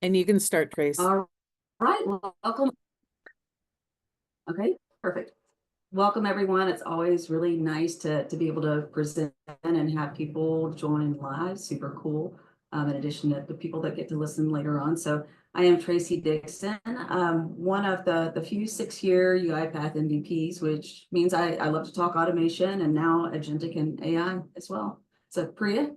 And you can start, Trace. All right, welcome. Okay, perfect. Welcome, everyone. It's always really nice to be able to present and have people join live. Super cool. In addition to the people that get to listen later on. So I am Tracy Dixon, one of the few 6-year UiPath MVPs, which means I love to talk automation and now agentic and AI as well. So Priya.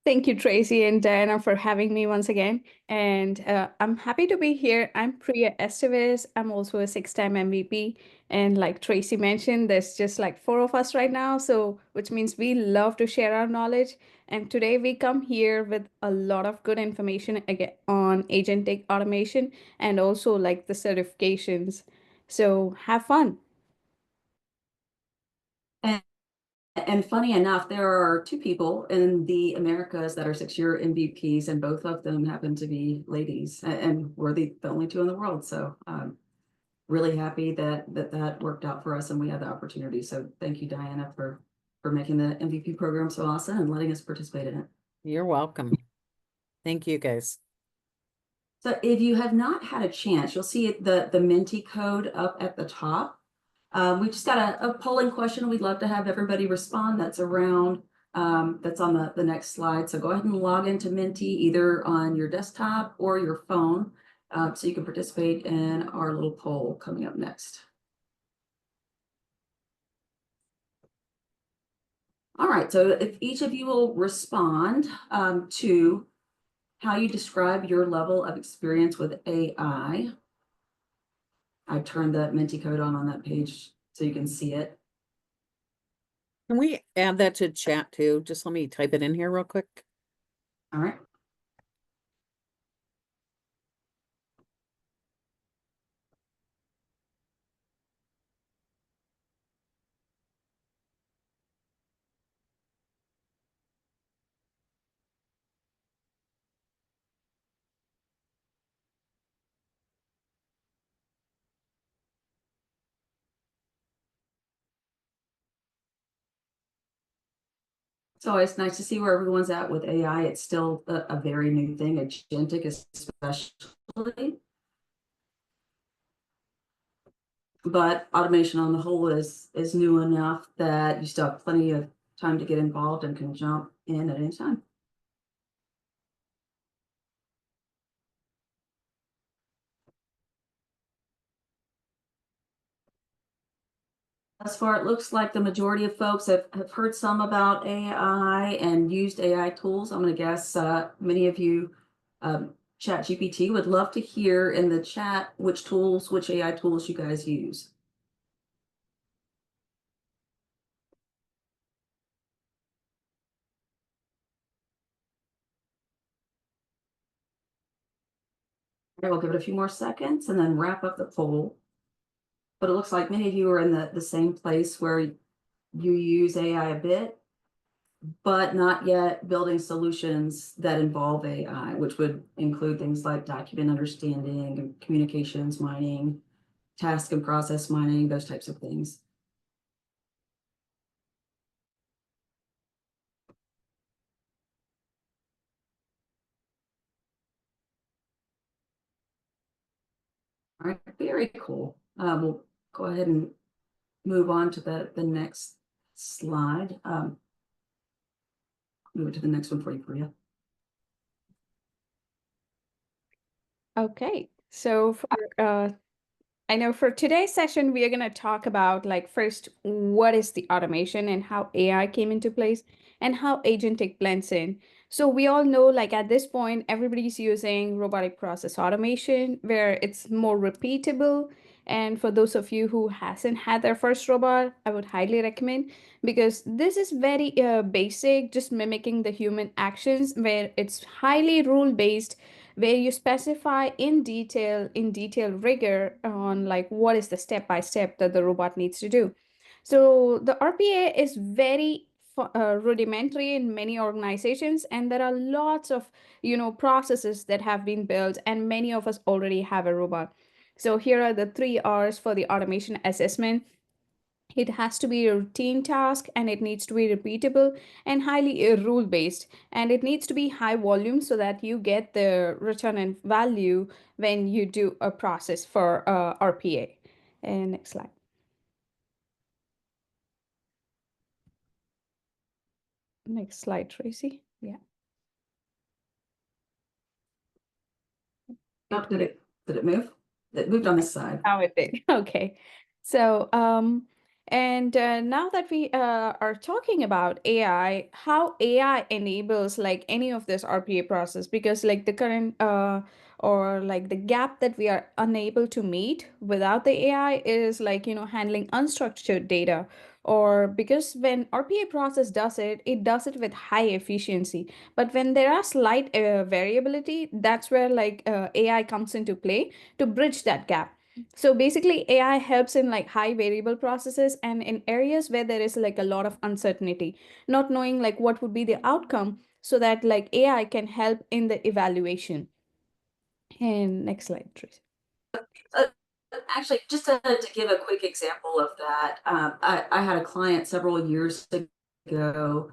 Thank you, Tracy and Diana, for having me once again. And I'm happy to be here. I'm Priya Esteves. I'm also a 6-time MVP. And like Tracy mentioned, there's just like 4 of us right now. So, which means we love to share our knowledge. And today we come here with a lot of good information again on agentic automation and also like the certifications. So have fun. And funny enough, there are 2 people in the Americas that are 6-year MVPs, and both of them happen to be ladies, and we're the only 2 in the world. So really happy that worked out for us and we had the opportunity. So thank you, Diana, for making the MVP program so awesome and letting us participate in it. You're welcome. Thank you, guys. So if you have not had a chance, you'll see the Menti code up at the top. We just got a polling question. We'd love to have everybody respond. That's around, that's on the next slide. So go ahead and log into Menti either on your desktop or your phone, so you can participate in our little poll coming up next. All right, so if each of you will respond to how you describe your level of experience with AI. I turned the Menti code on that page so you can see it. Can we add that to chat too? Just let me type it in here real quick. All right. So it's nice to see where everyone's at with AI. It's still a very new thing, agentic especially. But automation on the whole is new enough that you still have plenty of time to get involved and can jump in at any time. Thus far, it looks like the majority of folks have heard some about AI and used AI tools. I'm going to guess many of you ChatGPT would love to hear in the chat which AI tools you guys use. Okay, we'll give it a few more seconds and then wrap up the poll. But it looks like many of you are in the same place where you use AI a bit, but not yet building solutions that involve AI, which would include things like document understanding and communications mining, task and process mining, those types of things. All right, very cool. We'll go ahead and move on to the next slide. Move it to the next one for you, Priya. Okay, so for I know for today's session, we are going to talk about like first, what is the automation and how AI came into place and how agentic blends in. So we all know like at this point, everybody's using robotic process automation where it's more repeatable. And for those of you who hasn't had their first robot, I would highly recommend because this is very basic, just mimicking the human actions where it's highly rule-based where you specify in detail rigor on like what is the step by step that the robot needs to do. So the RPA is very rudimentary in many organizations, and there are lots of processes that have been built, and many of us already have a robot. So here are the 3 R's for the automation assessment. It has to be a routine task, and it needs to be repeatable and highly rule based. And it needs to be high volume so that you get the return and value when you do a process for RPA. And next slide. Next slide, Tracy. Yeah. Oh, did it move? It moved on this side. Now it did. Okay. So, and now that we are talking about AI, how AI enables like any of this RPA process, because like the current or like the gap that we are unable to meet without the AI is like, handling unstructured data. Or because when RPA process does it, it does it with high efficiency. But when there are slight variability, that's where like AI comes into play to bridge that gap. So basically, AI helps in like high variable processes and in areas where there is like a lot of uncertainty, not knowing like what would be the outcome, so that like AI can help in the evaluation. And next slide, Tracy. Uh, Actually, just to give a quick example of that, I had a client several years ago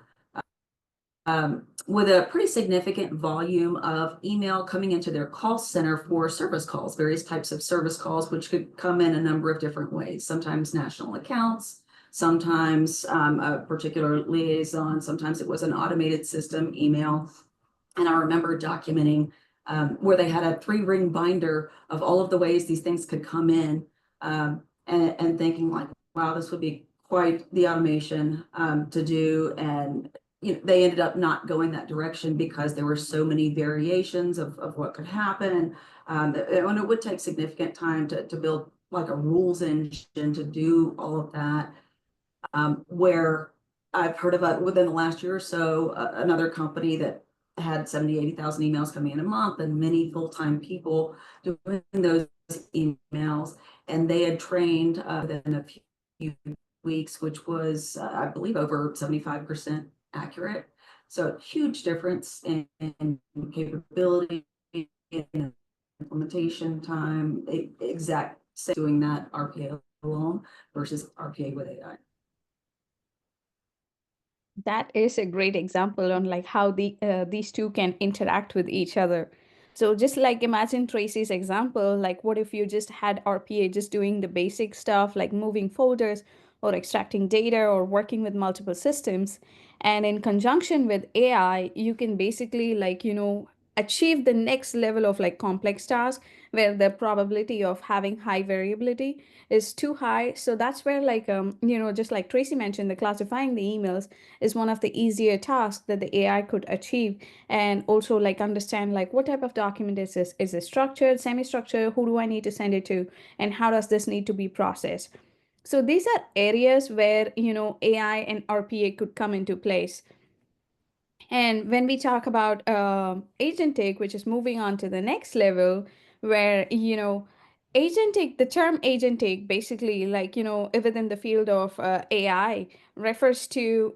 with a pretty significant volume of email coming into their call center for service calls, various types of service calls, which could come in a number of different ways. Sometimes national accounts, sometimes a particular liaison, sometimes it was an automated system email. And I remember documenting where they had a 3-ring binder of all of the ways these things could come in, and thinking like, wow, this would be quite the automation to do. And they ended up not going that direction because there were so many variations of what could happen. And it would take significant time to build like a rules engine to do all of that. Where I've heard of within the last year or so, another company that had 70, 80,000 emails coming in a month and many full-time people doing those emails. And they had trained within a few weeks, which was, I believe, over 75% accurate. So huge difference in capability, in implementation time, exact doing that RPA alone versus RPA with AI. That is a great example on like how these two can interact with each other. So just like imagine Tracy's example, like what if you just had RPA just doing the basic stuff like moving folders or extracting data or working with multiple systems, and in conjunction with AI, you can basically like, achieve the next level of like complex tasks where the probability of having high variability is too high. So that's where like just like Tracy mentioned, the classifying the emails is one of the easier tasks that the AI could achieve. And also like understand like what type of document is this? Is it structured, semi-structured? Who do I need to send it to? And how does this need to be processed? So these are areas where, AI and RPA could come into place. And when we talk about agentic, which is moving on to the next level, where, agentic, the term agentic basically, like, within the field of AI, refers to,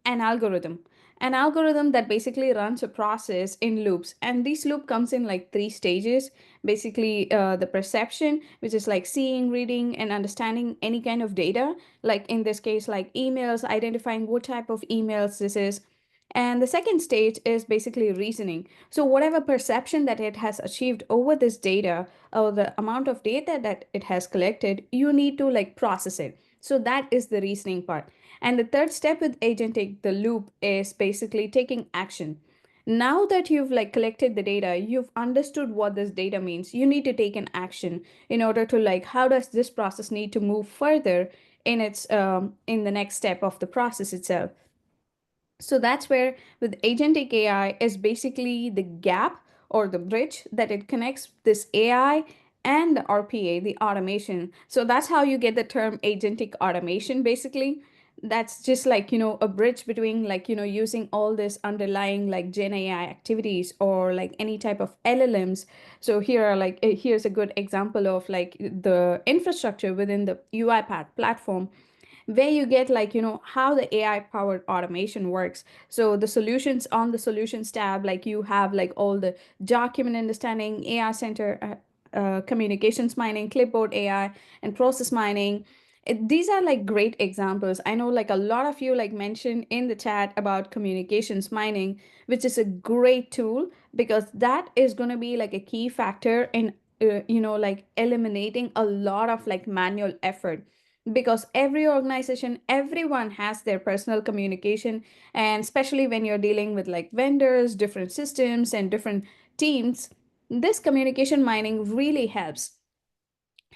an algorithm. An algorithm that basically runs a process in loops. And this loop comes in like 3 stages. Basically, the perception, which is like seeing, reading, and understanding any kind of data. Like in this case, like emails, identifying what type of emails this is, and the second stage is basically reasoning. So, whatever perception that it has achieved over this data or the amount of data that it has collected, you need to like process it. So, that is the reasoning part. And the third step with agentic, the loop, is basically taking action. Now that you've like collected the data, you've understood what this data means. You need to take an action in order to like, how does this process need to move further in its in the next step of the process itself. So that's where with agentic AI is basically the gap or the bridge that it connects this AI and the RPA, the automation. So that's how you get the term agentic automation basically. That's just like, a bridge between like, using all this underlying like Gen AI activities or like any type of LLMs. So here are like, here's a good example of like the infrastructure within the UiPath platform, where you get like, how the AI powered automation works. So the solutions, on the solutions tab, like you have like all the document understanding, AI center, communications mining, clipboard AI, and process mining. These are like great examples. I know like a lot of you like mentioned in the chat about communications mining, which is a great tool because that is going to be like a key factor in like eliminating a lot of like manual effort, because every organization, everyone has their personal communication, and especially when you're dealing with like vendors, different systems and different teams, this communication mining really helps.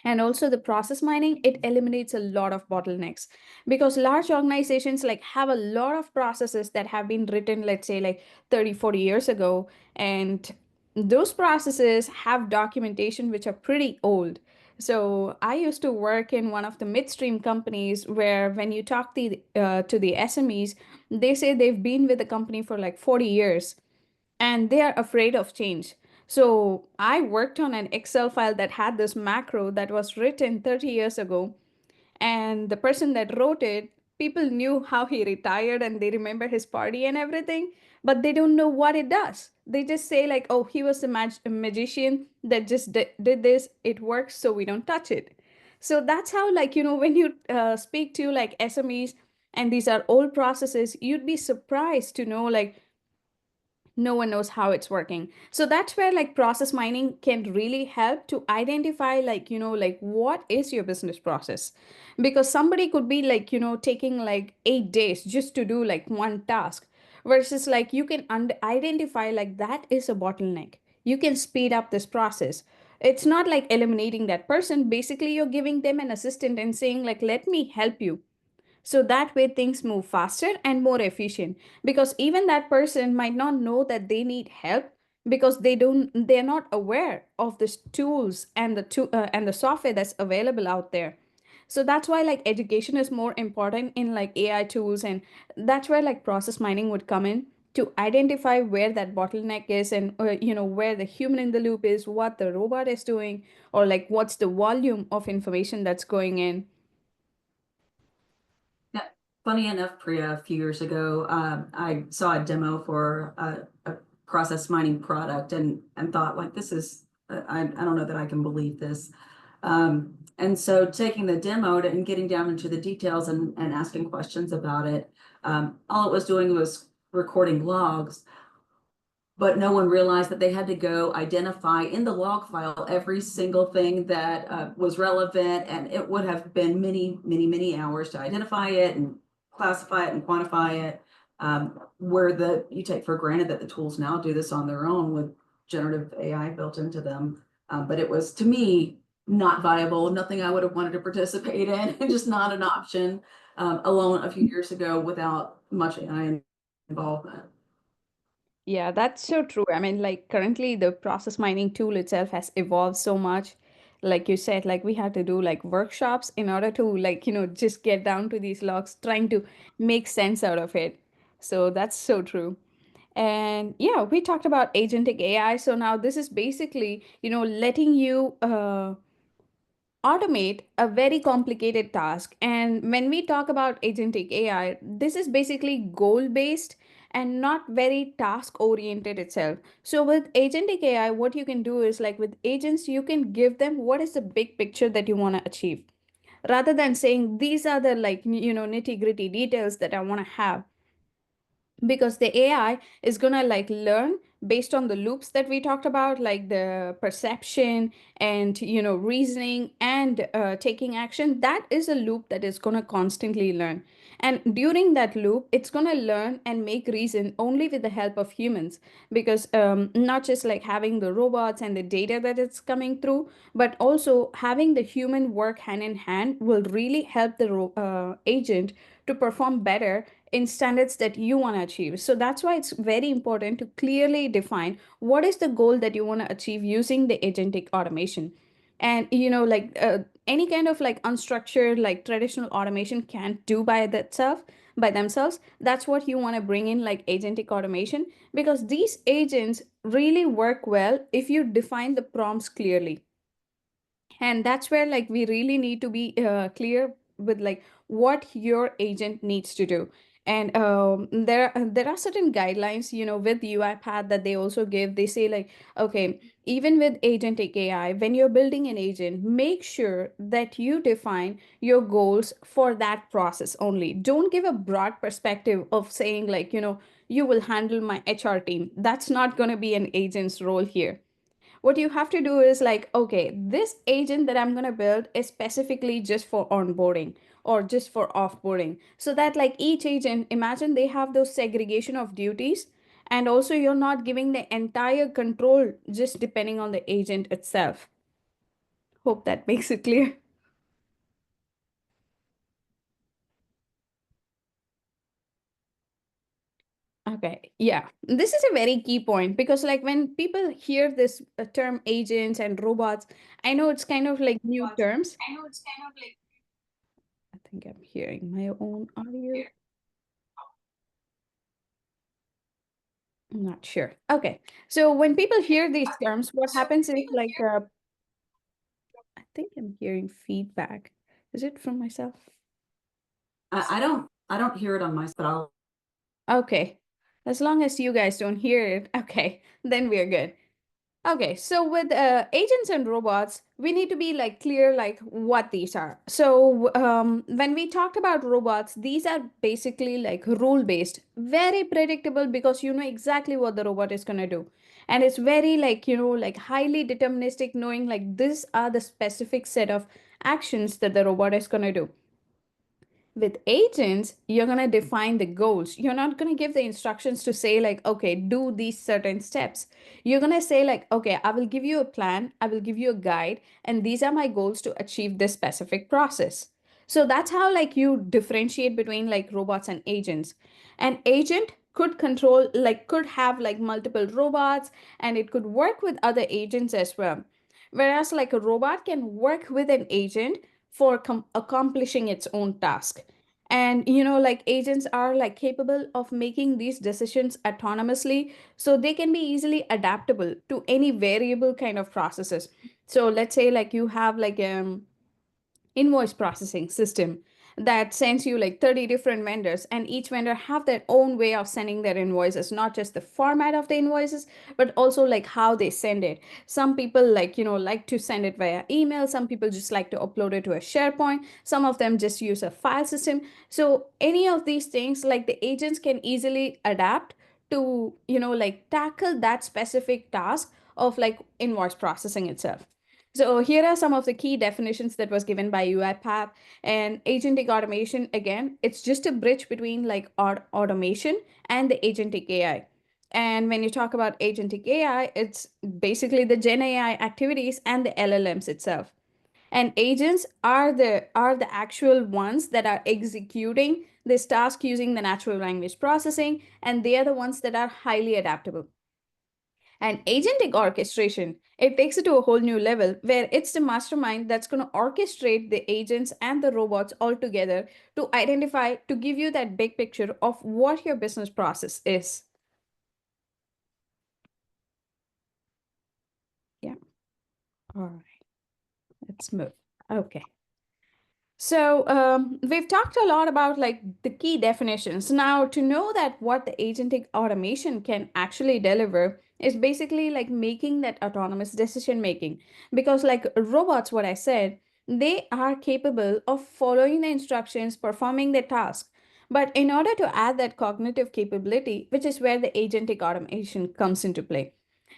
And also the process mining, it eliminates a lot of bottlenecks, because large organizations like have a lot of processes that have been written, let's say like 30, 40 years ago, and those processes have documentation which are pretty old. So I used to work in one of the midstream companies where when you talk to the SMEs, they say they've been with the company for like 40 years and they are afraid of change. So I worked on an Excel file that had this macro that was written 30 years ago, and the person that wrote it, people knew how he retired and they remember his party and everything, but they don't know what it does. They just say like, oh, he was a magician that just did this, it works, so we don't touch it. So that's how, like, when you speak to like SMEs and these are old processes, you'd be surprised to know like no one knows how it's working. So that's where like process mining can really help to identify like like what is your business process, because somebody could be like taking like 8 days just to do like one task, versus like you can identify like that is a bottleneck, you can speed up this process. It's not like eliminating that person, basically you're giving them an assistant and saying like let me help you, so that way things move faster and more efficient, because even that person might not know that they need help, because they're not aware of the tools and and the software that's available out there. So that's why like education is more important in like AI tools, and that's where like process mining would come in to identify where that bottleneck is, and where the human in the loop is, what the robot is doing, or like what's the volume of information that's going in. Yeah, funny enough, Priya, a few years ago, I saw a demo for a process mining product and thought like, this is, I don't know that I can believe this. And so taking the demo and getting down into the details and asking questions about it, all it was doing was recording logs, but no one realized that they had to go identify in the log file every single thing that was relevant, and it would have been many, many, many hours to identify it and classify it and quantify it. Where you take for granted that the tools now do this on their own with generative AI built into them. But it was, to me, not viable, nothing I would have wanted to participate in, and just not an option alone a few years ago without much AI involvement. Yeah, that's so true. I mean, like currently the process mining tool itself has evolved so much. Like you said, like we had to do like workshops in order to like, just get down to these logs, trying to make sense out of it. So that's so true. And yeah, we talked about agentic AI. So now this is basically, letting you automate a very complicated task. And when we talk about agentic AI, this is basically goal based and not very task oriented itself. So with agentic AI, what you can do is like with agents, you can give them what is the big picture that you want to achieve, rather than saying these are the like nitty gritty details that I want to have, because the AI is going to like learn based on the loops that we talked about, like the perception and reasoning and taking action. That is a loop that is going to constantly learn, and during that loop it's going to learn and make reason only with the help of humans, because not just like having the robots and the data that it's coming through, but also having the human work hand in hand will really help the agent to perform better in standards that you want to achieve. So that's why it's very important to clearly define what is the goal that you want to achieve using the agentic automation. And like any kind of like unstructured like traditional automation can't do by themselves. That's what you want to bring in like agentic automation, because these agents really work well if you define the prompts clearly. And that's where like we really need to be clear with like what your agent needs to do. And there are certain guidelines, with UiPath that they also give. They say like, okay, even with agentic AI, when you're building an agent, make sure that you define your goals for that process only. Don't give a broad perspective of saying like, you will handle my HR team. That's not going to be an agent's role here. What you have to do is like, okay, this agent that I'm going to build is specifically just for onboarding or just for offboarding. So that like each agent, imagine they have those segregation of duties. And also you're not giving the entire control just depending on the agent itself. Hope that makes it clear. Okay, yeah. This is a very key point because, like, when people hear this term agents and robots, I know it's kind of like new terms. I think I'm hearing my own audio. I'm not sure. Okay, so when people hear these terms, what happens is like, I think I'm hearing feedback. Is it from myself? I don't hear it on my, but I'll. Okay, as long as you guys don't hear it, okay, then we're good. Okay, so with agents and robots, we need to be like clear like what these are. So when we talked about robots, these are basically like rule based, very predictable because you know exactly what the robot is gonna do, and it's very like like highly deterministic, knowing like these are the specific set of actions that the robot is gonna do. With agents, you're going to define the goals. You're not going to give the instructions to say like, okay, do these certain steps. You're going to say like, okay, I will give you a plan, I will give you a guide, and these are my goals to achieve this specific process. So that's how like you differentiate between like robots and agents. An agent could control like could have like multiple robots, and it could work with other agents as well. Whereas like a robot can work with an agent for accomplishing its own task. And like agents are like capable of making these decisions autonomously, so they can be easily adaptable to any variable kind of processes. So let's say like you have like invoice processing system that sends you like 30 different vendors, and each vendor have their own way of sending their invoices, not just the format of the invoices but also like how they send it. Some people like like to send it via email, some people just like to upload it to a SharePoint, some of them just use a file system. So any of these things, like the agents can easily adapt to like tackle that specific task of like invoice processing itself. So here are some of the key definitions that was given by UiPath. And agentic automation, again, it's just a bridge between like automation and the agentic AI. And when you talk about agentic AI, it's basically the Gen AI activities and the LLMs itself. And agents are the actual ones that are executing this task using the natural language processing, and they are the ones that are highly adaptable. And agentic orchestration, it takes it to a whole new level where it's the mastermind that's going to orchestrate the agents and the robots all together to identify, to give you that big picture of what your business process is. Yeah. All right. Let's move. Okay. So we've talked a lot about like the key definitions. Now, to know that what the agentic automation can actually deliver is basically like making that autonomous decision making. Because like robots, what I said, they are capable of following the instructions, performing the task. But in order to add that cognitive capability, which is where the agentic automation comes into play,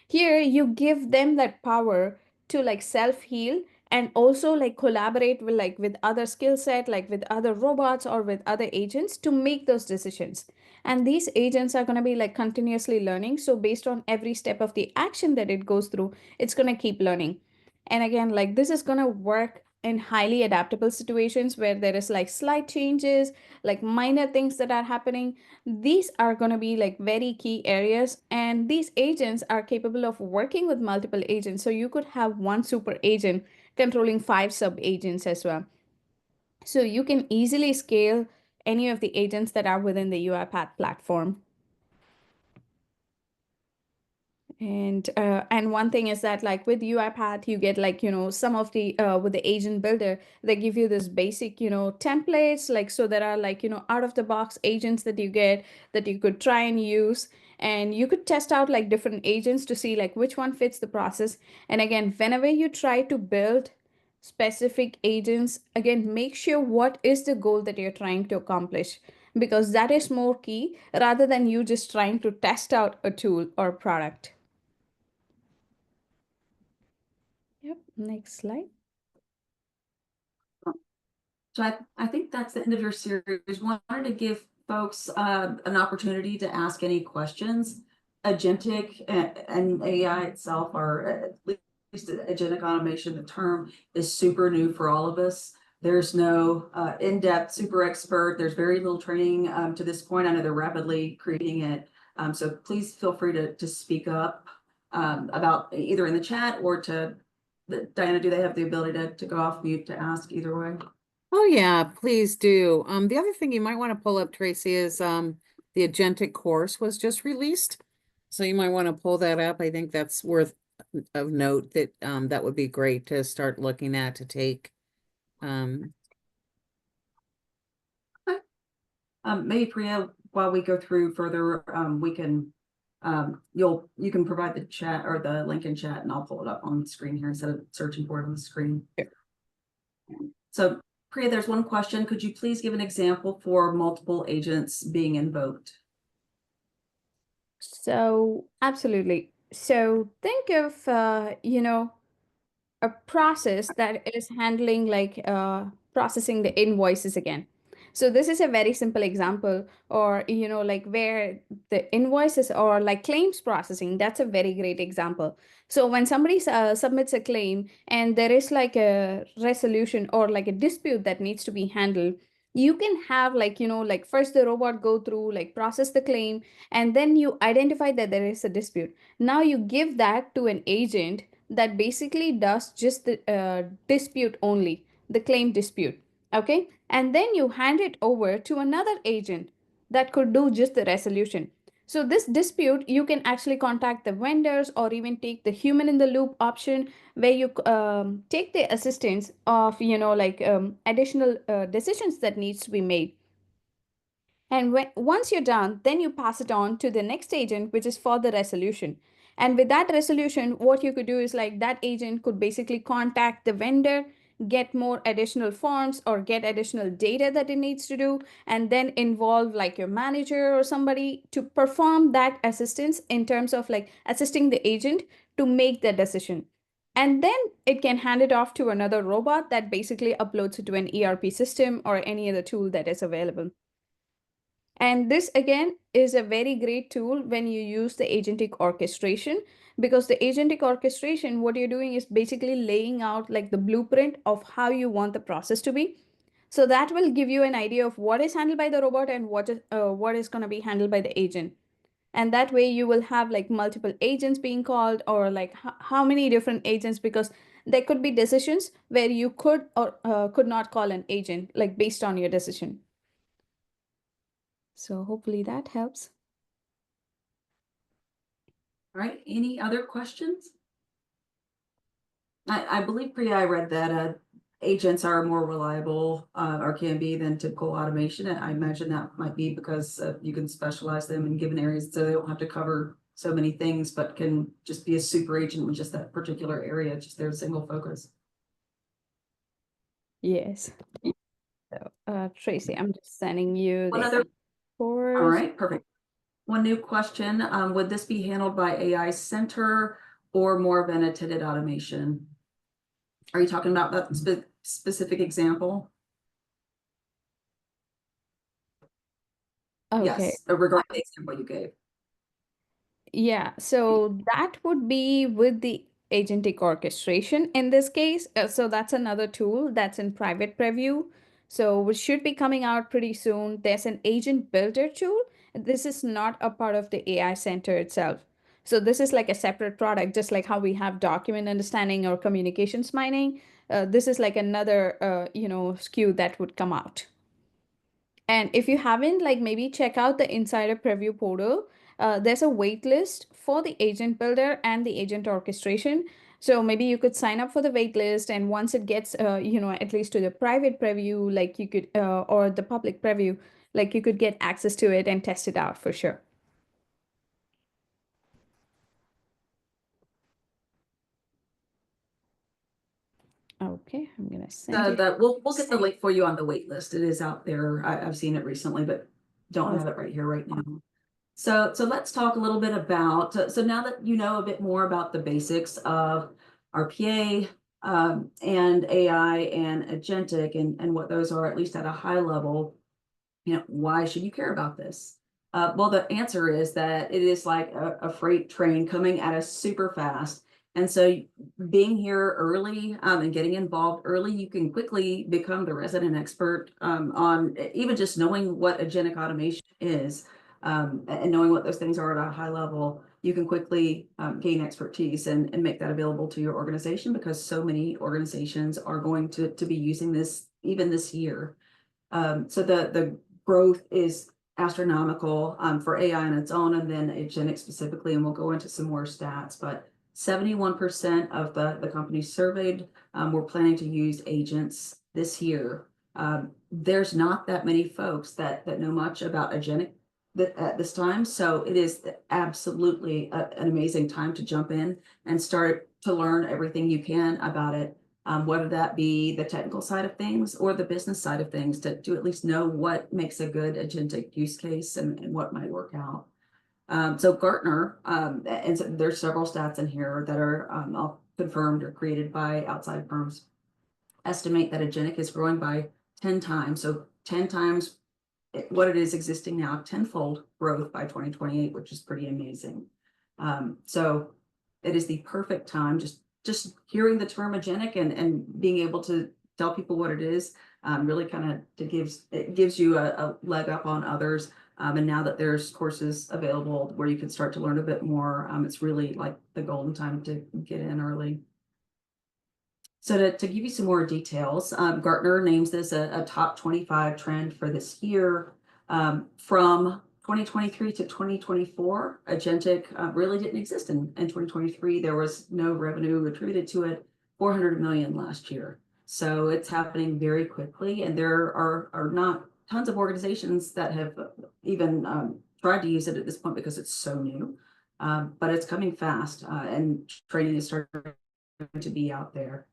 here you give them that power to like self heal and also like collaborate with like with other skill set, like with other robots or with other agents to make those decisions. And these agents are going to be like continuously learning, so based on every step of the action that it goes through, it's going to keep learning. And again, like this is going to work in highly adaptable situations where there is like slight changes, like minor things that are happening. These are going to be like very key areas, and these agents are capable of working with multiple agents. So you could have one super agent controlling 5 sub agents as well. So you can easily scale any of the agents that are within the UiPath platform. And one thing is that like with UiPath, you get like, some of the with the agent builder, they give you this basic, templates, like so there are like, out of the box agents that you get that you could try and use. And you could test out like different agents to see like which one fits the process. And again, whenever you try to build specific agents, again, make sure what is the goal that you're trying to accomplish, because that is more key rather than you just trying to test out a tool or product. Yep, next slide. So I think that's the end of your series. Wanted to give folks an opportunity to ask any questions. Agentic and AI itself, or at least agentic automation, the term is super new for all of us. There's no in-depth super expert. There's very little training to this point. I know they're rapidly creating it. So please feel free to speak up about either in the chat or to Diana, do they have the ability to go off mute to ask either way? Oh yeah, please do. The other thing you might want to pull up, Tracy, is the agentic course was just released. So you might want to pull that up. I think that's worth of note that that would be great to start looking at to take. Maybe Priya, while we go through further, we can you can provide the chat or the link in chat, and I'll pull it up on the screen here instead of searching for it on the screen. Sure. So Priya, there's one question. Could you please give an example for multiple agents being invoked? So absolutely. So think of a process that is handling like processing the invoices again. So this is a very simple example, or like where the invoices or like claims processing, that's a very great example. So when somebody submits a claim and there is like a resolution or like a dispute that needs to be handled, you can have like like first the robot go through like process the claim, and then you identify that there is a dispute. Now you give that to an agent that basically does just the dispute only, the claim dispute. Okay. And then you hand it over to another agent that could do just the resolution. So, this dispute, you can actually contact the vendors or even take the human in the loop option where you take the assistance of, like additional decisions that needs to be made. And once you're done, then you pass it on to the next agent, which is for the resolution. And with that resolution, what you could do is like that agent could basically contact the vendor, get more additional forms or get additional data that it needs to do, and then involve like your manager or somebody to perform that assistance in terms of like assisting the agent to make the decision. And then it can hand it off to another robot that basically uploads it to an ERP system or any other tool that is available. And this again is a very great tool when you use the agentic orchestration, because the agentic orchestration, what you're doing is basically laying out like the blueprint of how you want the process to be. So that will give you an idea of what is handled by the robot and what is going to be handled by the agent. And that way you will have like multiple agents being called, or like how many different agents, because there could be decisions where you could or could not call an agent like based on your decision. So hopefully that helps. All right, any other questions? I believe, Priya, I read that agents are more reliable or can be than typical automation. And I imagine that might be because you can specialize them in given areas, so they don't have to cover so many things, but can just be a super agent with just that particular area, just their single focus. Yes. So, Tracy, I'm just sending you One the other, course. all right, perfect. One new question, would this be handled by AI Center or more of an attended automation? Are you talking about that specific example? Okay. Yes, regarding the example you gave. Yeah, so that would be with the agentic orchestration in this case. So that's another tool that's in private preview. So which should be coming out pretty soon. There's an agent builder tool. This is not a part of the AI Center itself. So this is like a separate product, just like how we have document understanding or communications mining. This is like another, SKU that would come out. And if you haven't, like maybe check out the insider preview portal there's a wait list for the agent builder and the agent orchestration. So maybe you could sign up for the wait list, and once it gets, at least to the private preview, like you could, or the public preview, like you could get access to it and test it out for sure. Okay, I'm gonna send you. We'll get the link for you on the wait list. It is out there. I've seen it recently, but don't have it right here right now. So let's talk a little bit about, so now that you know a bit more about the basics of RPA and AI and agentic and what those are, at least at a high level, why should you care about this? Well, the answer is that it is like a freight train coming at us super fast. And so being here early and getting involved early, you can quickly become the resident expert on even just knowing what agentic automation is and knowing what those things are at a high level. You can quickly gain expertise and make that available to your organization, because so many organizations are going to be using this even this year. So the growth is astronomical for AI on its own, and then agentic specifically, and we'll go into some more stats, but 71% of the companies surveyed were planning to use agents this year. There's not that many folks that know much about agentic at this time, so it is absolutely an amazing time to jump in and start to learn everything you can about it. Whether that be the technical side of things or the business side of things, to at least know what makes a good agentic use case and what might work out. So Gartner, and so there's several stats in here that are all confirmed or created by outside firms, estimate that agentic is growing by 10 times. So 10 times what it is existing now, tenfold growth by 2028, which is pretty amazing. So it is the perfect time, just hearing the term agentic and being able to tell people what it is, really kind of gives you a leg up on others. And now that there's courses available where you can start to learn a bit more, it's really like the golden time to get in early. So to give you some more details, Gartner names this a top 25 trend for this year. From 2023 to 2024, agentic really didn't exist in 2023. There was no revenue attributed to it, 400 million last year. So it's happening very quickly, and there are not tons of organizations that have even tried to use it at this point because it's so new. But it's coming fast, and training is starting to be out there.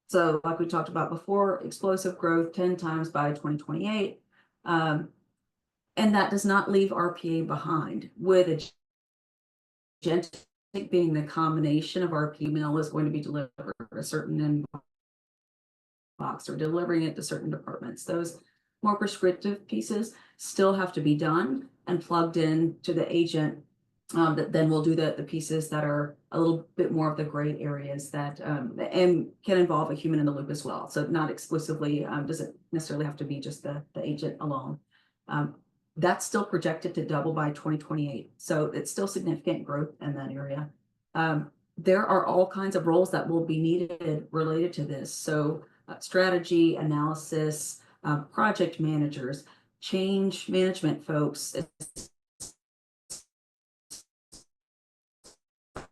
So like we talked about before, explosive growth 10 times by 2028. And that does not leave RPA behind. With agentic being the combination of RPA, email is going to be delivered a certain inbox or delivering it to certain departments. Those more prescriptive pieces still have to be done and plugged in to the agent. That then we'll do the pieces that are a little bit more of the gray areas that and can involve a human in the loop as well. So not exclusively doesn't necessarily have to be just the agent alone. That's still projected to double by 2028. So it's still significant growth in that area. There are all kinds of roles that will be needed related to this. So strategy, analysis, project managers, change management folks,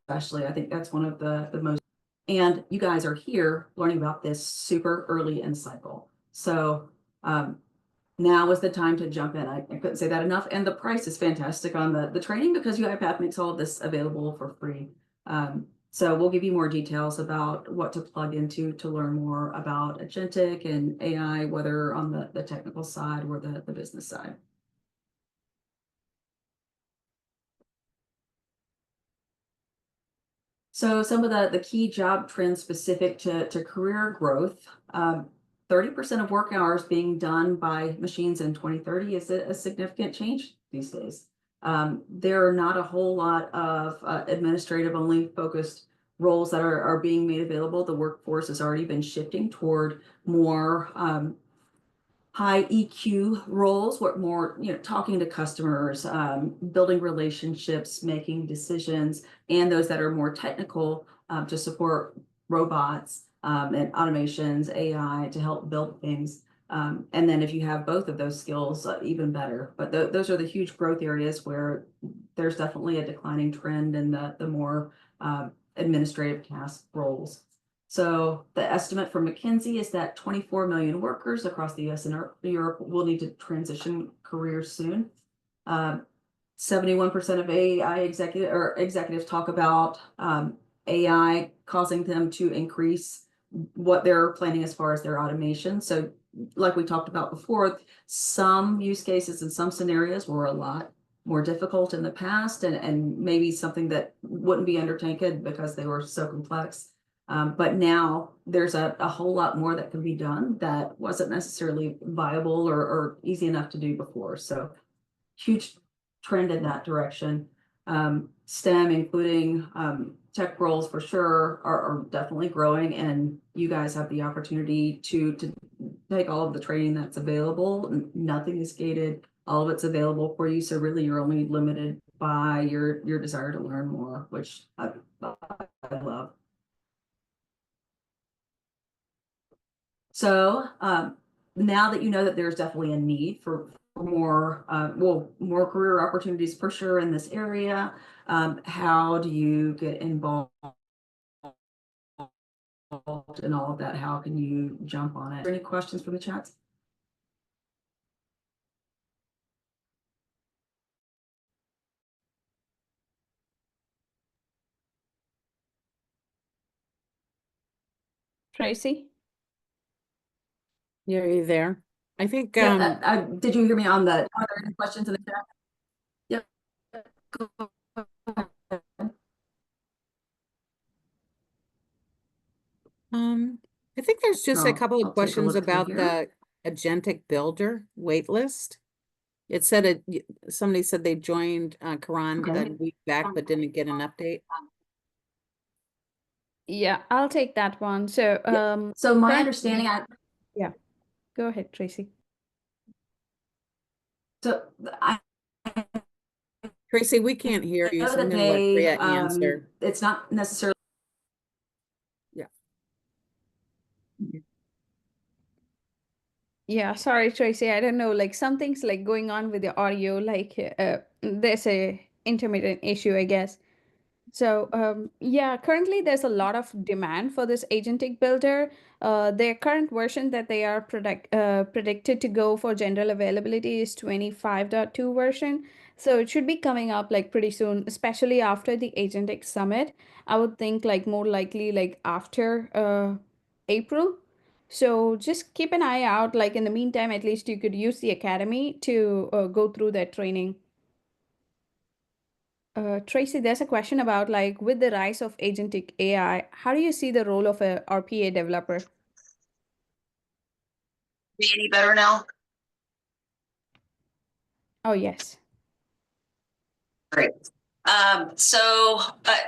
especially. I think that's one of the most, and you guys are here learning about this super early in the cycle. So now is the time to jump in. I couldn't say that enough. And the price is fantastic on the training, because UiPath makes all of this available for free. So we'll give you more details about what to plug into to learn more about agentic and AI, whether on the technical side or the business side. So some of the key job trends specific to career growth, 30% of work hours being done by machines in 2030 is a significant change these days. There are not a whole lot of administrative only focused roles that are being made available. The workforce has already been shifting toward more high EQ roles, what more, talking to customers, building relationships, making decisions, and those that are more technical to support robots and automations, AI to help build things. And then if you have both of those skills, even better. But those are the huge growth areas where there's definitely a declining trend in the more administrative task roles. So the estimate from McKinsey is that 24 million workers across the US and Europe will need to transition careers soon. 71% of AI executives talk about AI causing them to increase what they're planning as far as their automation. So like we talked about before, some use cases and some scenarios were a lot more difficult in the past and maybe something that wouldn't be undertaken because they were so complex. But now there's a whole lot more that can be done that wasn't necessarily viable or easy enough to do before. So huge trend in that direction. STEM, including tech roles for sure, are definitely growing, and you guys have the opportunity to take all of the training that's available. Nothing is gated, all of it's available for you. So really you're only limited by your desire to learn more, which I love. So now that you know that there's definitely a need for more, more career opportunities for sure in this area, how do you get involved in all of that? How can you jump on it? Any questions from the chats? Tracy? Yeah, are you there? I think, Yeah, did you hear me on the, are there any questions in the chat? Yep. Go ahead. I think there's just a couple I'll of take a questions look through about here. the agentic builder waitlist. It said somebody said they joined Quran Okay. a week back, but didn't get an update. Yeah, I'll take that one. So, So my current- understanding, yeah, go ahead, Tracy. so I Tracy, we can't hear you, know so I'm that gonna let they, Priya answer. it's not necessarily. Yeah. Yeah, sorry, Tracy. I don't know, like something's like going on with the audio, like there's a intermittent issue, I guess. So, yeah, currently there's a lot of demand for this agentic builder. Their current version that they are predicted to go for general availability is 25.2 version. So it should be coming up like pretty soon, especially after the agentic summit. I would think like more likely like after April. So just keep an eye out. Like in the meantime, at least you could use the academy to go through that training. Tracy, there's a question about like with the rise of agentic AI, how do you see the role of a RPA developer? Me any better now? Oh, yes. Great. So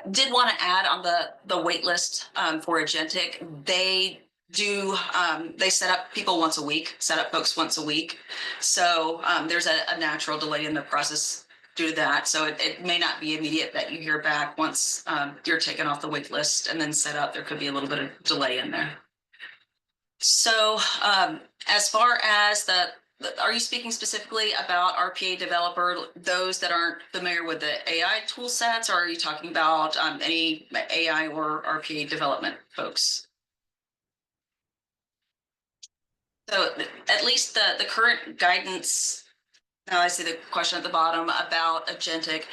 did want to add on the wait list for agentic. They do they set up people once a week, set up folks once a week. So there's a natural delay in the process due to that. So it may not be immediate that you hear back once you're taken off the wait list and then set up. There could be a little bit of delay in there. So as far as are you speaking specifically about RPA developer, those that aren't familiar with the AI tool sets, or are you talking about any AI or RPA development folks? So at least the current guidance, now I see the question at the bottom about agentic.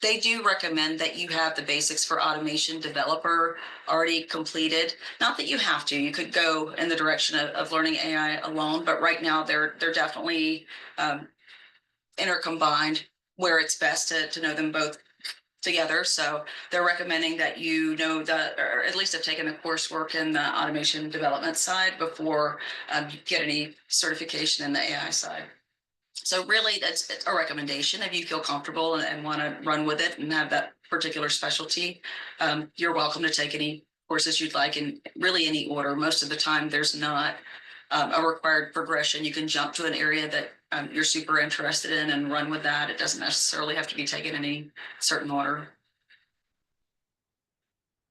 They do recommend that you have the basics for automation developer already completed. Not that you have to, you could go in the direction of learning AI alone, but right now they're definitely intercombined where it's best to know them both together. So they're recommending that you know or at least have taken the coursework in the automation development side before you get any certification in the AI side. So really that's a recommendation. If you feel comfortable and want to run with it and have that particular specialty, you're welcome to take any courses you'd like in really any order. Most of the time there's not a required progression. You can jump to an area that you're super interested in and run with that. It doesn't necessarily have to be taken in any certain order.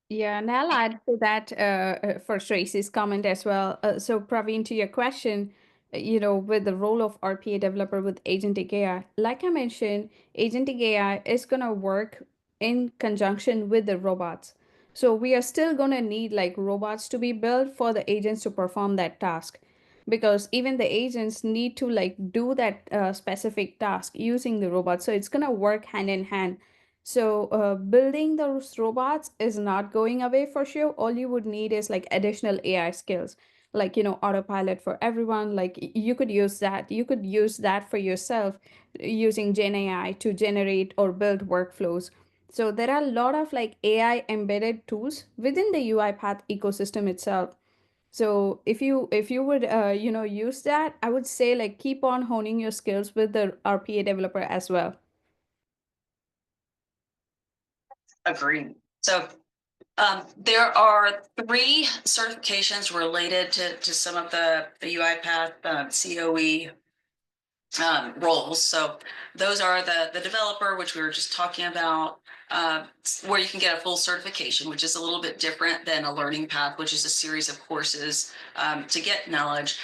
Yeah, and I'll add to that for Tracy's comment as well. So, Praveen, to your question, with the role of RPA developer with agentic AI, like I mentioned, agentic AI is going to work in conjunction with the robots. So, we are still going to need like robots to be built for the agents to perform that task, because even the agents need to like do that specific task using the robots. So, it's going to work hand in hand. So, building those robots is not going away for sure. All you would need is like additional AI skills, like, autopilot for everyone. Like, you could use that. You could use that for yourself using Gen AI to generate or build workflows. So, there are a lot of like AI embedded tools within the UiPath ecosystem itself. So, if you would use that, I would say like keep on honing your skills with the RPA developer as well. Agreed. So there are 3 certifications related to some of the UiPath COE roles. So those are the developer, which we were just talking about, where you can get a full certification, which is a little bit different than a learning path, which is a series of courses to get knowledge.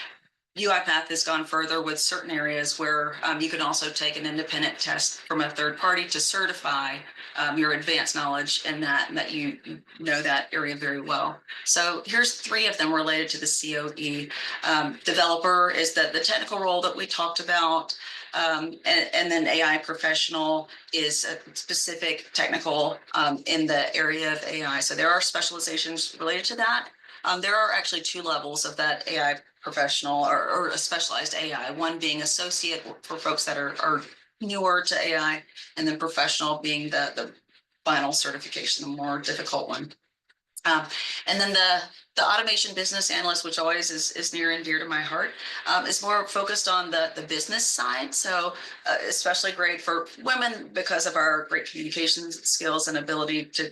UiPath has gone further with certain areas where you can also take an independent test from a third party to certify your advanced knowledge and that you know that area very well. So here's 3 of them related to the COE. Developer is the technical role that we talked about. And then AI professional is a specific technical in the area of AI. So there are specializations related to that. There are actually 2 levels of that AI professional or a specialized AI, one being associate for folks that are newer to AI, and then professional being the final certification, the more difficult one. And then the automation business analyst, which always is near and dear to my heart, is more focused on the business side. So especially great for women because of our great communication skills and ability to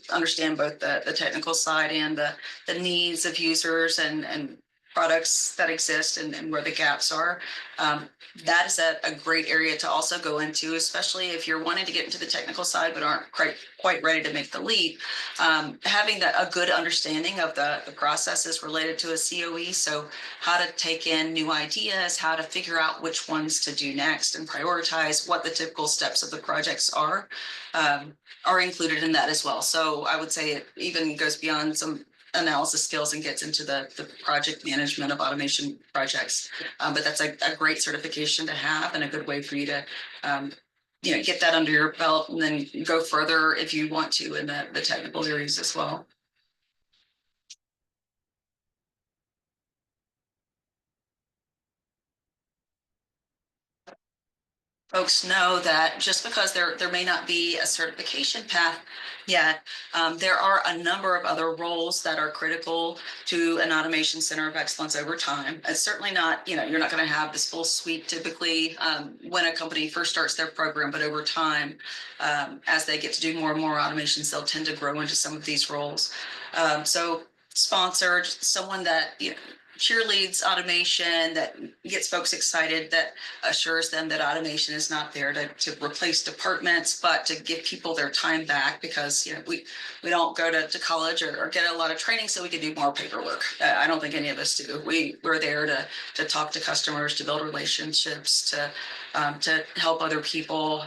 understand both the technical side and the needs of users and products that exist and where the gaps are. That is a great area to also go into, especially if you're wanting to get into the technical side but aren't quite ready to make the leap. Having a good understanding of the processes related to a COE, so how to take in new ideas, how to figure out which ones to do next and prioritize what the typical steps of the projects are included in that as well. So I would say it even goes beyond some analysis skills and gets into the project management of automation projects. But that's a great certification to have and a good way for you to get that under your belt and then go further if you want to in the technical areas as well. Folks know that just because there may not be a certification path yet, there are a number of other roles that are critical to an automation center of excellence over time. It's certainly not, you're not going to have this full suite typically when a company first starts their program, but over time, as they get to do more and more automations, they'll tend to grow into some of these roles. So sponsor, someone that, cheerleads automation, that gets folks excited, that assures them that automation is not there to replace departments, but to give people their time back, because we don't go to college or get a lot of training so we can do more paperwork. I don't think any of us do. We're there to talk to customers, to build relationships, to help other people,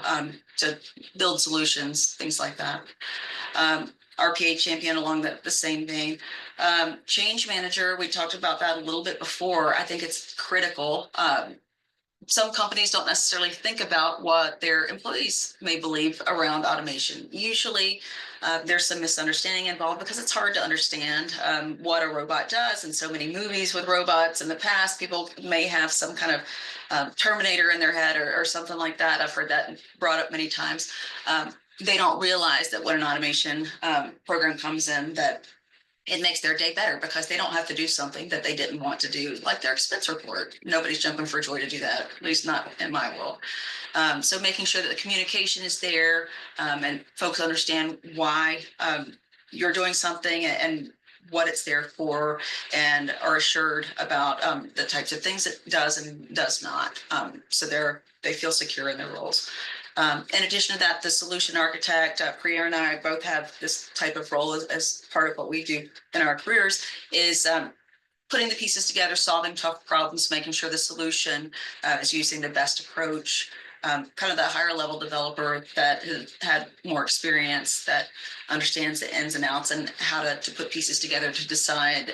to build solutions, things like that. RPA champion along the same vein. Change manager, we talked about that a little bit before. I think it's critical. Some companies don't necessarily think about what their employees may believe around automation. Usually there's some misunderstanding involved because it's hard to understand what a robot does. And so many movies with robots in the past, people may have some kind of Terminator in their head or something like that. I've heard that brought up many times. They don't realize that when an automation program comes in, that it makes their day better because they don't have to do something that they didn't want to do, like their expense report. Nobody's jumping for joy to do that, at least not in my world. So making sure that the communication is there and folks understand why you're doing something and what it's there for, and are assured about the types of things it does and does not. So they feel secure in their roles. In addition to that, the solution architect, Priya and I both have this type of role as part of what we do in our careers, is putting the pieces together, solving tough problems, making sure the solution is using the best approach. Kind of the higher level developer that has had more experience, that understands the ins and outs and how to put pieces together to design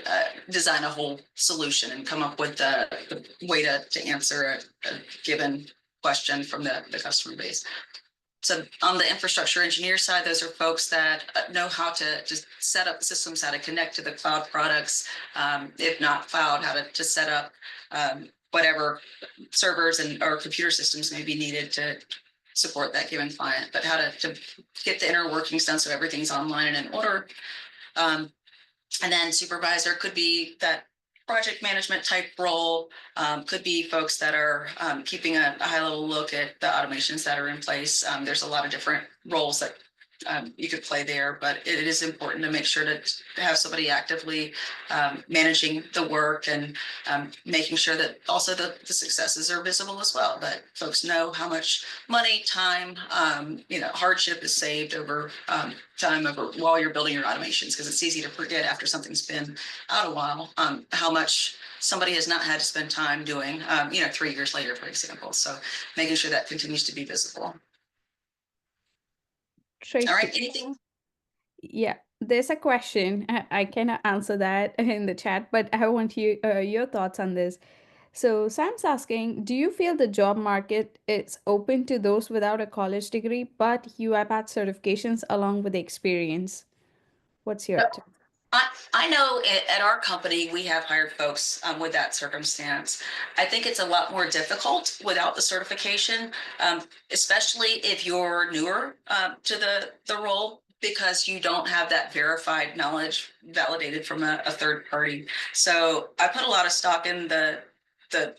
a whole solution and come up with the way to answer a given question from the customer base. So on the infrastructure engineer side, those are folks that know how to just set up systems, how to connect to the cloud products, if not cloud, how to set up whatever servers or computer systems may be needed to support that given client, but how to get the inner workings done so everything's online and in order. And then supervisor could be that project management type role, could be folks that are keeping a high level look at the automations that are in place. There's a lot of different roles that you could play there, but it is important to make sure to have somebody actively managing the work and making sure that also the successes are visible as well, that folks know how much money, time, hardship is saved over time over while you're building your automations, because it's easy to forget after something's been out a while how much somebody has not had to spend time doing 3 years later, for example. So making sure that continues to be visible. Tracy. All right, anything? Yeah, there's a question. I cannot answer that in the chat, but I want your thoughts on this. So Sam's asking, do you feel the job market is open to those without a college degree, but UiPath certifications along with the experience? What's your take? I know at our company, we have hired folks with that circumstance. I think it's a lot more difficult without the certification, especially if you're newer to the role, because you don't have that verified knowledge validated from a third party. So I put a lot of stock in the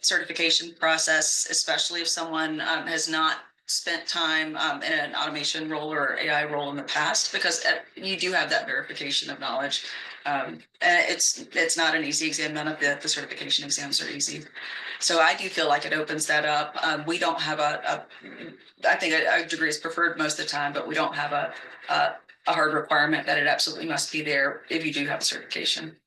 certification process, especially if someone has not spent time in an automation role or AI role in the past, because you do have that verification of knowledge. And it's not an easy exam. None of the certification exams are easy. So I do feel like it opens that up. We don't have I think a degree is preferred most of the time, but we don't have a hard requirement that it absolutely must be there if you do have a certification.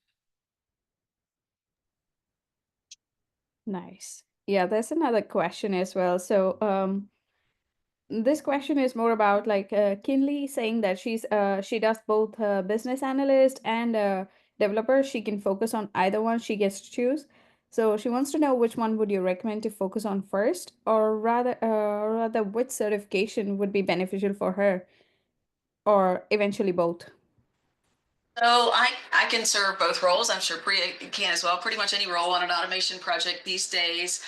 Nice. Yeah, there's another question as well. So this question is more about like Kinley saying that she does both business analyst and developer. She can focus on either one. She gets to choose. So she wants to know which one would you recommend to focus on first, or rather which certification would be beneficial for her, or eventually both. So I can serve both roles. I'm sure Priya can as well. Pretty much any role on an automation project these days.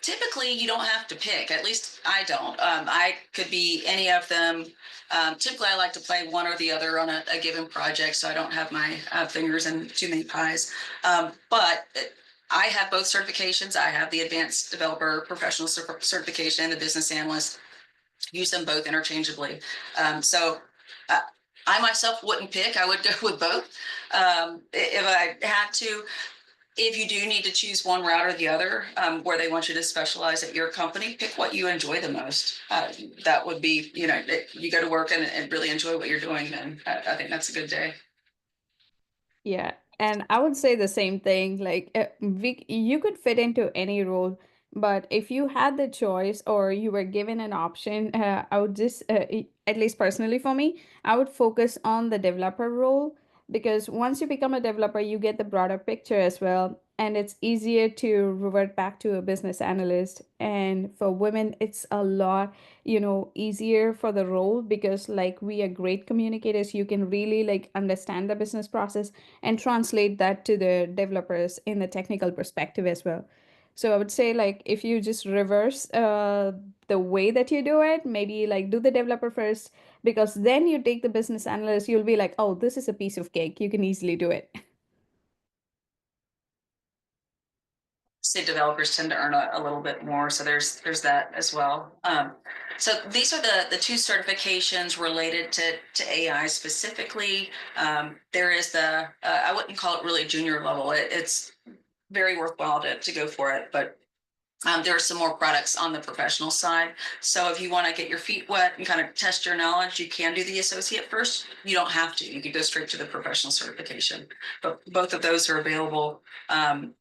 Typically, you don't have to pick. At least I don't. I could be any of them. Typically, I like to play one or the other on a given project, so I don't have my fingers in too many pies. But I have both certifications. I have the advanced developer professional certification and the business analyst. Use them both interchangeably. So I myself wouldn't pick. I would go with both if I had to. If you do need to choose one route or the other, where they want you to specialize at your company, pick what you enjoy the most. That would be, you go to work and really enjoy what you're doing, then I think that's a good day. Yeah, and I would say the same thing. Like you could fit into any role, but if you had the choice or you were given an option, I would just, at least personally for me, I would focus on the developer role, because once you become a developer, you get the broader picture as well, and it's easier to revert back to a business analyst. And for women, it's a lot, easier for the role, because like we are great communicators. You can really like understand the business process and translate that to the developers in the technical perspective as well. So I would say, like, if you just reverse the way that you do it, maybe like do the developer first, because then you take the business analyst, you'll be like, oh, this is a piece of cake. You can easily do it. Say developers tend to earn a little bit more, so there's that as well. So these are the two certifications related to AI specifically. There is the I wouldn't call it really junior level. It's very worthwhile to go for it, but There are some more products on the professional side. So if you want to get your feet wet and kind of test your knowledge, you can do the associate first. You don't have to. You can go straight to the professional certification. But both of those are available. And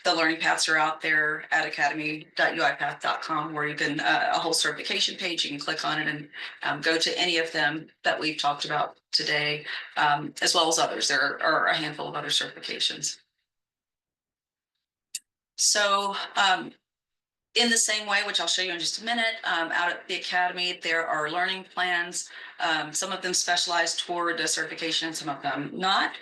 the learning paths are out there at academy.uipath.com, where you can, a whole certification page, you can click on it and go to any of them that we've talked about today, as well as others. There are a handful of other certifications. So in the same way, which I'll show you in just a minute, out at the Academy, there are learning plans. Some of them specialize toward a certification, some of them not.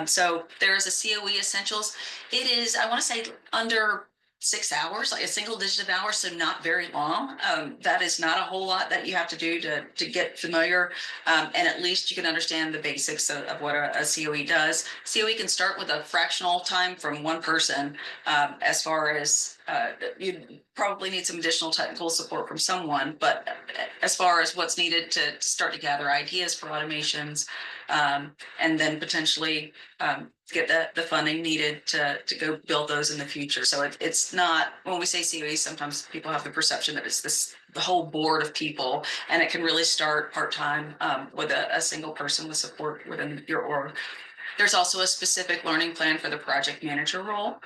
So there is a COE Essentials. It is, I want to say, under 6 hours, like a single digit of hours, so not very long. That is not a whole lot that you have to do to get familiar, and at least you can understand the basics of what a COE does. COE can start with a fractional time from one person, as far as you probably need some additional technical support from someone, but as far as what's needed to start to gather ideas for automations, and then potentially get the funding needed to go build those in the future. So it's not, when we say COE, sometimes people have the perception that it's the whole board of people, and it can really start part-time with a single person with support within your org. There's also a specific learning plan for the project manager role,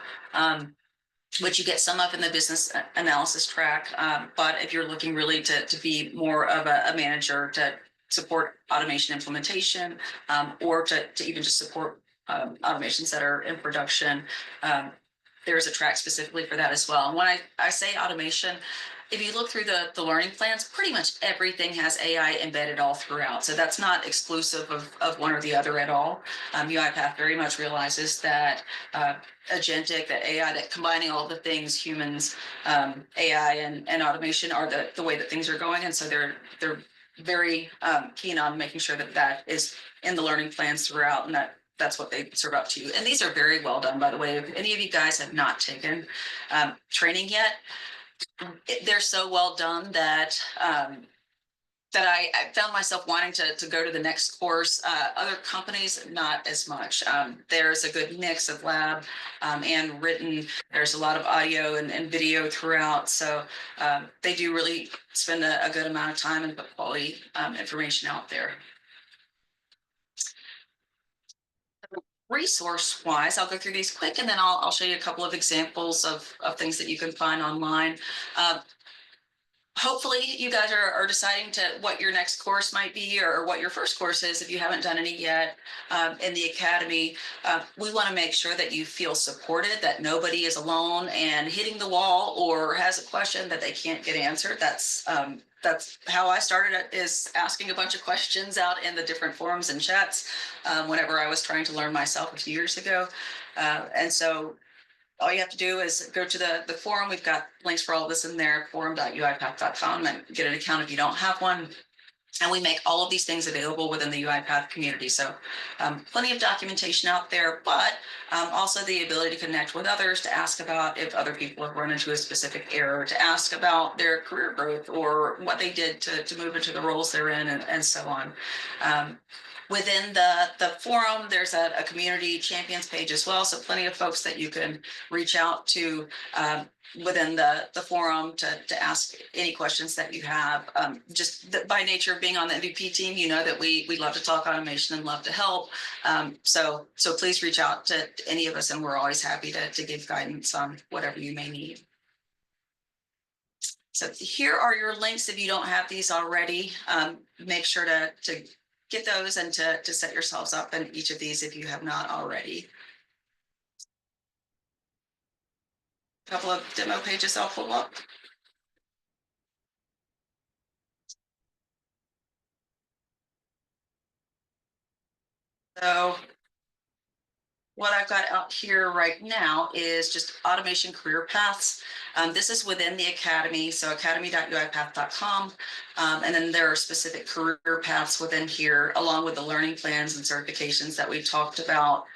which you get some of in the business analysis track. But if you're looking really to be more of a manager to support automation implementation, or to even just support automations that are in production, there's a track specifically for that as well. And when I say automation, if you look through the learning plans, pretty much everything has AI embedded all throughout. So that's not exclusive of one or the other at all. UiPath very much realizes that agentic, that AI, that combining all the things, humans, AI and automation are the way that things are going. And so they're very keen on making sure that is in the learning plans throughout, and that's what they serve up to you. And these are very well done, by the way. If any of you guys have not taken training yet, they're so well done that that I found myself wanting to go to the next course. Other companies, not as much. There's a good mix of lab and written. There's a lot of audio and video throughout. So they do really spend a good amount of time and put quality information out there. Resource-wise, I'll go through these quick, and then I'll show you a couple of examples of things that you can find online. Hopefully you guys are deciding what your next course might be, or what your first course is if you haven't done any yet in the Academy. We want to make sure that you feel supported, that nobody is alone and hitting the wall or has a question that they can't get answered. That's how I started it, is asking a bunch of questions out in the different forums and chats whenever I was trying to learn myself a few years ago. And so all you have to do is go to the forum. We've got links for all this in there, forum.uipath.com, and get an account if you don't have one. And we make all of these things available within the UiPath community. So plenty of documentation out there, but also the ability to connect with others, to ask about if other people have run into a specific error, to ask about their career growth or what they did to move into the roles they're in, and so on. Within the forum, there's a community champions page as well. So plenty of folks that you can reach out to within the forum to ask any questions that you have. Just by nature of being on the MVP team, you know that we love to talk automation and love to help. So please reach out to any of us, and we're always happy to give guidance on whatever you may need. So here are your links if you don't have these already. Make sure to get those and to set yourselves up in each of these if you have not already. A couple of demo pages I'll pull up. So what I've got out here right now is just automation career paths. This is within the Academy, so academy.uipath.com. And then there are specific career paths within here, along with the learning plans and certifications that we talked about.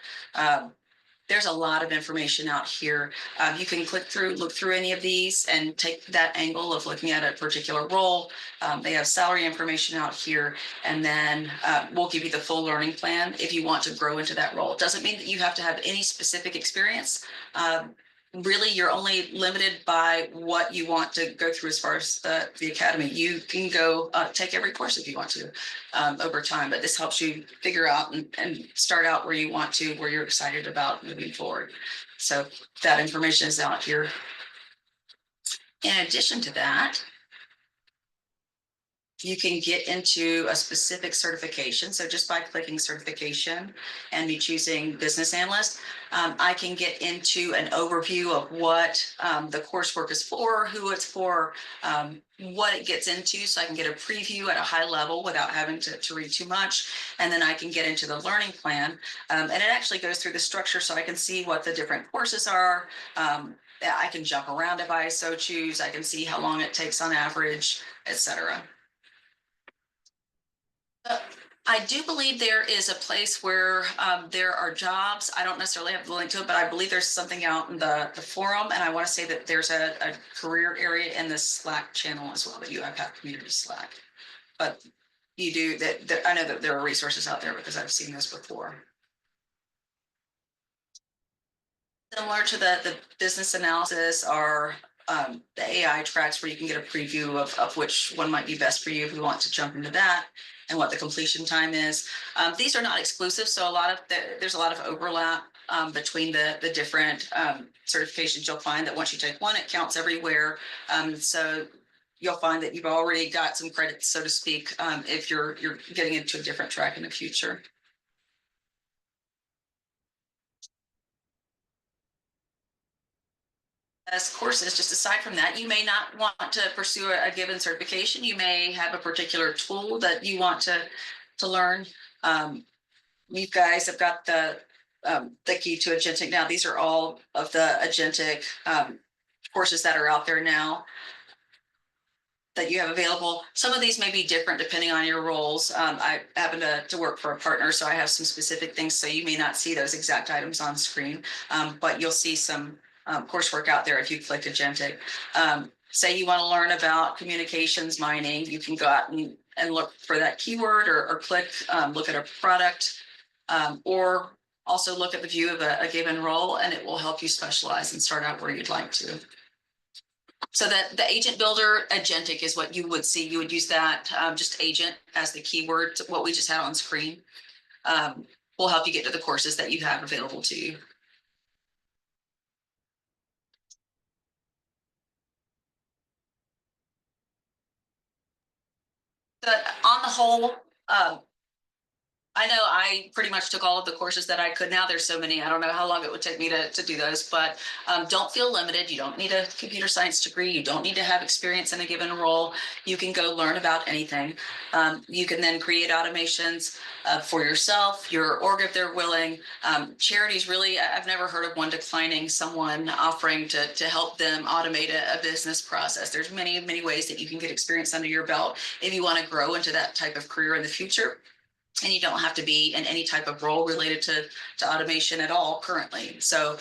There's a lot of information out here. You can look through any of these and take that angle of looking at a particular role. They have salary information out here, and then we'll give you the full learning plan if you want to grow into that role. It doesn't mean that you have to have any specific experience. really you're only limited by what you want to go through as far as the academy. You can go take every course if you want to over time, but this helps you figure out and start out where you want to, where you're excited about moving forward. So that information is out here. In addition to that, you can get into a specific certification. So just by clicking certification and me choosing business analyst, I can get into an overview of what the coursework is for, who it's for, what it gets into. So I can get a preview at a high level without having to read too much. And then I can get into the learning plan. And it actually goes through the structure so I can see what the different courses are. I can jump around if I so choose. I can see how long it takes on average, etc. I do believe there is a place where there are jobs. I don't necessarily have the link to it, but I believe there's something out in the forum. And I want to say that there's a career area in the Slack channel as well, the UiPath community Slack. But you do that. I know that there are resources out there because I've seen this before. Similar to the business analysis are the AI tracks where you can get a preview of which one might be best for you if you want to jump into that, and what the completion time is. These are not exclusive, so there's a lot of overlap between the different certifications. You'll find that once you take one, it counts everywhere. So you'll find that you've already got some credits, so to speak, if you're getting into a different track in the future. As courses, just aside from that, you may not want to pursue a given certification. You may have a particular tool that you want to learn. You guys have got the key to agentic now. These are all of the agentic courses that are out there now that you have available. Some of these may be different depending on your roles. I happen to work for a partner, so I have some specific things, so you may not see those exact items on screen, but you'll see some coursework out there if you click agentic. Say you want to learn about communications mining, you can go out and look for that keyword, or click, look at a product, or also look at the view of a given role, and it will help you specialize and start out where you'd like to. So that the agent builder agentic is what you would see. You would use that just agent as the keyword. What we just had on screen will help you get to the courses that you have available to you. But on the whole, I know I pretty much took all of the courses that I could. Now there's so many, I don't know how long it would take me to do those, but don't feel limited. You don't need a computer science degree. You don't need to have experience in a given role. You can go learn about anything. You can then create automations for yourself, your org if they're willing. Charities, really, I've never heard of one declining someone offering to help them automate a business process. There's many, many ways that you can get experience under your belt if you want to grow into that type of career in the future. And you don't have to be in any type of role related to automation at all currently. So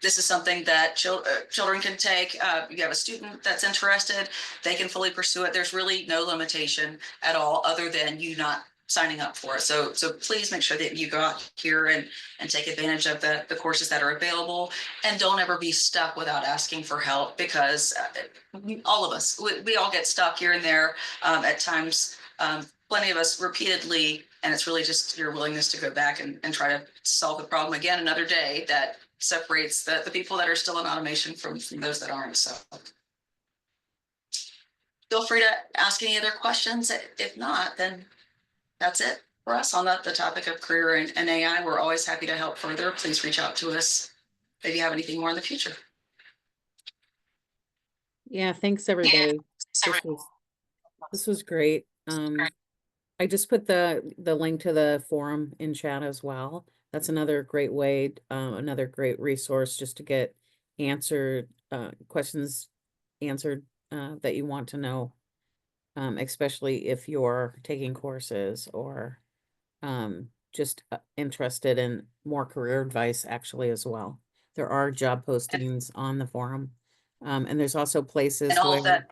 this is something that children can take. You have a student that's interested, they can fully pursue it. There's really no limitation at all other than you not signing up for it. So please make sure that you go out here and take advantage of the courses that are available, and don't ever be stuck without asking for help, because all of us, we all get stuck here and there at times. Plenty of us repeatedly, and it's really just your willingness to go back and try to solve the problem again another day that separates the people that are still in automation from those that aren't. So feel free to ask any other questions. If not, then that's it for us on the topic of career and AI. We're always happy to help further. Please reach out to us if you have anything more in the future. Yeah, thanks everybody. This was great. I just put the link to the forum in chat as well. That's another great way, another great resource just to get questions answered that you want to know, especially if you're taking courses or just interested in more career advice actually as well. There are job postings on the forum. And there's also places And all where of that,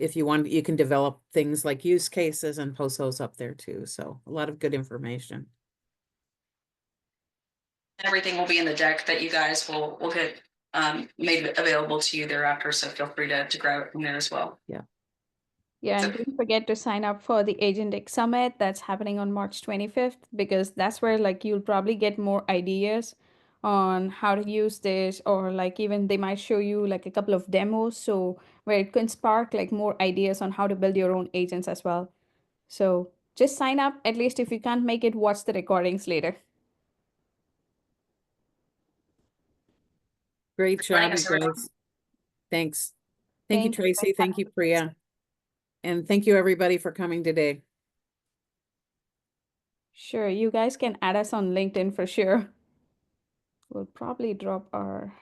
if you want, you can develop things like use cases and post those up there too. So a lot of good information. everything will be in the deck that you guys will get made available to you thereafter. So feel free to grab it from there as well. Yeah, So- and don't forget to sign up for the Agentic Summit that's happening on March 25th, because that's where like you'll probably get more ideas on how to use this, or like even they might show you like a couple of demos, so where it can spark like more ideas on how to build your own agents as well. So just sign up, at least if you can't make it, watch the recordings later. Great Joining job, us, you everyone. guys. Thanks. Thank you, Thank you. Tracy. Thank you, Priya. And thank you, everybody, for coming today. Sure, you guys can add us on LinkedIn for sure. We'll probably drop our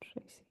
Tracy.